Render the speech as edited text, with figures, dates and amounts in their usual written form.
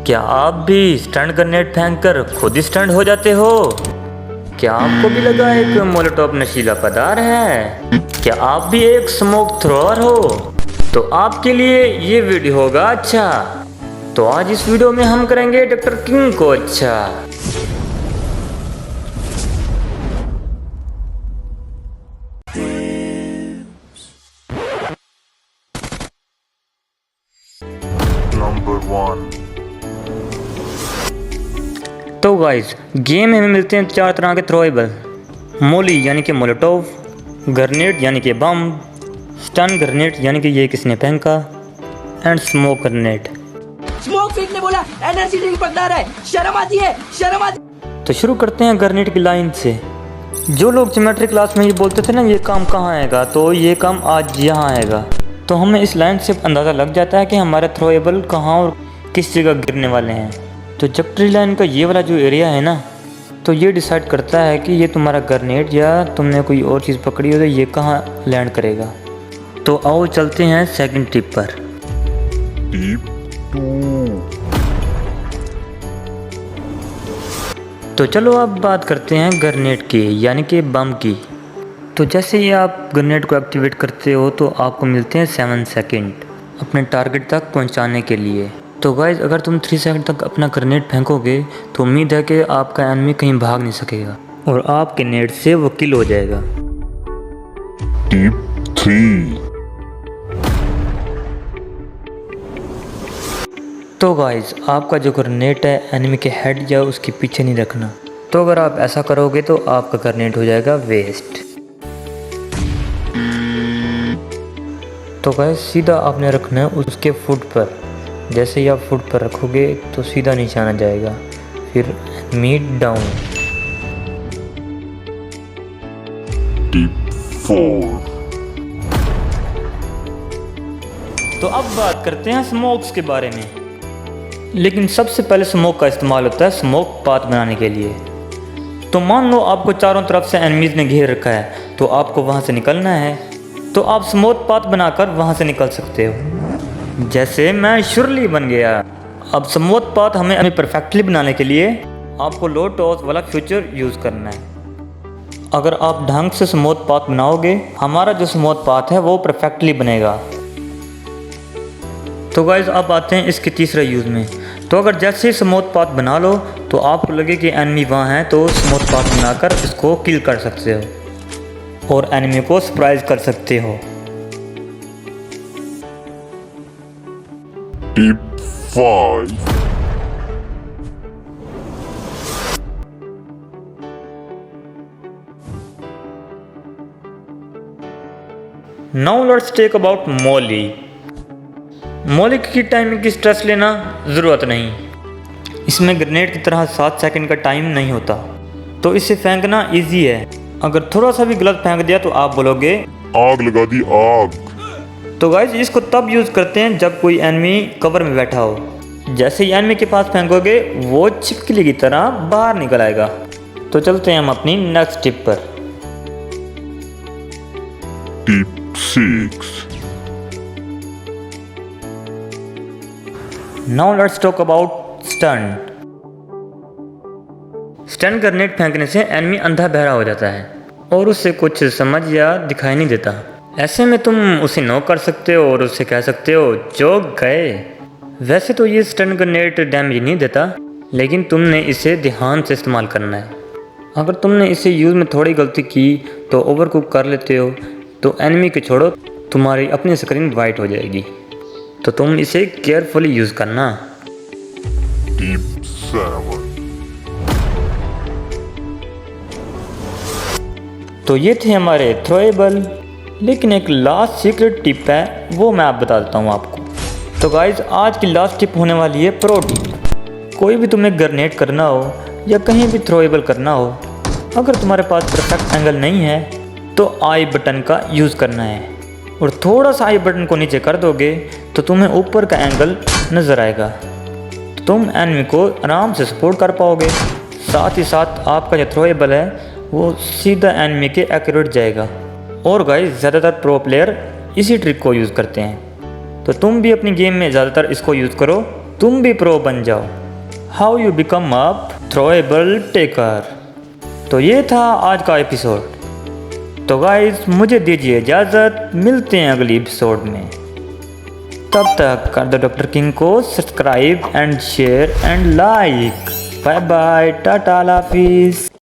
क्या आप भी स्टंट ग्रेनेड फेंक कर खुद ही स्टंट हो जाते हो? क्या आपको भी लगा एक मोलोटोव नशीला पदार्थ है? क्या आप भी एक स्मोक थ्रोअर हो? तो आपके लिए ये वीडियो होगा अच्छा। तो आज इस वीडियो में हम करेंगे डॉक्टर किंग को अच्छा। Number 1. तो गाइस, गेम में मिलते हैं 4 तरह के थ्रोएबल। मोली यानी कि मोलोटोव, ग्रेनेड यानी कि बम, स्टन ग्रेनेड यानी कि ये किसने फेंका, एंड स्मोक ग्रेनेड। स्मोक फेंकने बोला, एनर्जी ड्रिंक पकड़ा रहा है, शर्म आती है, शर्म आती। तो शुरू करते हैं ग्रेनेड की लाइन से। जो लोग ज्योमेट्री क्लास में ये बोलते थे ना ये काम कहाँ आएगा, तो ये काम आज यहाँ आएगा। तो हमें इस लाइन से अंदाज़ा लग जाता है कि हमारे थ्रोएबल कहाँ और किस जगह गिरने वाले हैं। तो ज्योमेट्री लाइन का ये वाला जो एरिया है ना, तो ये डिसाइड करता है कि ये तुम्हारा ग्रेनेड या तुमने कोई और चीज़ पकड़ी हो तो ये कहाँ लैंड करेगा। तो आओ चलते हैं सेकंड टिप पर। Tip 2. तो चलो अब बात करते हैं ग्रेनेड की यानी कि बम की। तो जैसे ही आप ग्रेनेड को एक्टिवेट करते हो तो आपको मिलते हैं 7 सेकंड अपने टारगेट तक पहुंचाने के लिए। तो गाइज अगर तुम 3 सेकंड तक अपना ग्रेनेड फेंकोगे तो उम्मीद है कि आपका एनिमी कहीं भाग नहीं सकेगा और आपके नेट से वो किल हो जाएगा। Tip 3. तो गाइज आपका जो ग्रेनेड है एनिमी के हेड या उसके पीछे नहीं रखना। तो अगर आप ऐसा करोगे तो आपका ग्रेनेड हो जाएगा वेस्ट। तो गाइज सीधा आपने रखना है उसके फुट पर। जैसे ही आप फुट पर रखोगे तो सीधा निशाना जाएगा, फिर एनिमी डाउन। Tip 4. तो अब बात करते हैं स्मोक्स के बारे में। लेकिन सबसे पहले स्मोक का इस्तेमाल होता है स्मोक पाथ बनाने के लिए। तो मान लो आपको चारों तरफ से एनिमीज ने घेर रखा है तो आपको वहाँ से निकलना है। तो आप स्मोक पाथ बनाकर वहाँ से निकल सकते हो। जैसे मैं शुरली बन गया। अब स्मोक पाथ हमें परफेक्टली बनाने के लिए आपको लो टॉस वाला फ्यूचर यूज़ करना है। अगर आप ढंग से स्मूथ पाथ बनाओगे हमारा जो स्मूथ पाथ है वो परफेक्टली बनेगा। तो गाइज अब आते हैं इसके तीसरे यूज़ में। तो अगर जैसे ही स्मूथ पाथ बना लो तो आपको लगे कि एनिमी वहाँ है तो स्मूथ पाथ बनाकर इसको किल कर सकते हो और एनिमी को सरप्राइज कर सकते हो। Tip 5. Now let's take about मोली। मोली की टाइमिंग की स्ट्रेस लेना ज़रूरत नहीं। इसमें ग्रेनेड की तरह 7 सेकंड का टाइम नहीं होता, तो इसे फेंकना इजी है। अगर थोड़ा सा भी गलत फेंक दिया तो आप बोलोगे आग लगा दी आग। तो गाइज इसको तब यूज़ करते हैं जब कोई एनिमी कवर में बैठा हो। जैसे ही एनिमी के पास फेंकोगे वो छिपकली की तरह बाहर निकल आएगा। तो चलते हैं हम अपनी नेक्स्ट टिप पर। Tip 6. Now let's talk about stunt. Stunt grenade फेंकने से एनिमी अंधा बहरा हो जाता है और उससे कुछ समझ या दिखाई नहीं देता। ऐसे में तुम उसे नॉक कर सकते हो और उससे कह सकते हो जो गए। वैसे तो ये स्टंट ग्रेनेड डैमेज नहीं देता, लेकिन तुमने इसे ध्यान से इस्तेमाल करना है। अगर तुमने इसे यूज़ में थोड़ी गलती की तो ओवरकुक कर लेते हो, तो एनिमी के छोड़ो तुम्हारी अपनी स्क्रीन वाइट हो जाएगी। तो तुम इसे केयरफुली यूज़ करना। Tip 7. तो ये थे हमारे थ्रोएबल, लेकिन एक लास्ट सीक्रेट टिप है वो मैं आप बता देता हूँ आपको। तो गाइज आज की लास्ट टिप होने वाली है प्रो टिप। कोई भी तुम्हें ग्रेनेड करना हो या कहीं भी थ्रोएबल करना हो, अगर तुम्हारे पास परफेक्ट एंगल नहीं है तो आई बटन का यूज़ करना है और थोड़ा सा आई बटन को नीचे कर दोगे तो तुम्हें ऊपर का एंगल नज़र आएगा। तो तुम एनिमी को आराम से सपोर्ट कर पाओगे। साथ ही साथ आपका जो थ्रोएबल है वो सीधा एनिमी के एक्यूरेट जाएगा। और गाइस ज़्यादातर प्रो प्लेयर इसी ट्रिक को यूज़ करते हैं, तो तुम भी अपनी गेम में ज़्यादातर इसको यूज़ करो तुम भी प्रो बन जाओ। How you become a throwable taker. तो ये था आज का एपिसोड। तो गाइस मुझे दीजिए इजाज़त, मिलते हैं अगली एपिसोड में। तब तक कर दो डॉक्टर किंग को subscribe and share and like. Bye bye, tata, हाफिज़।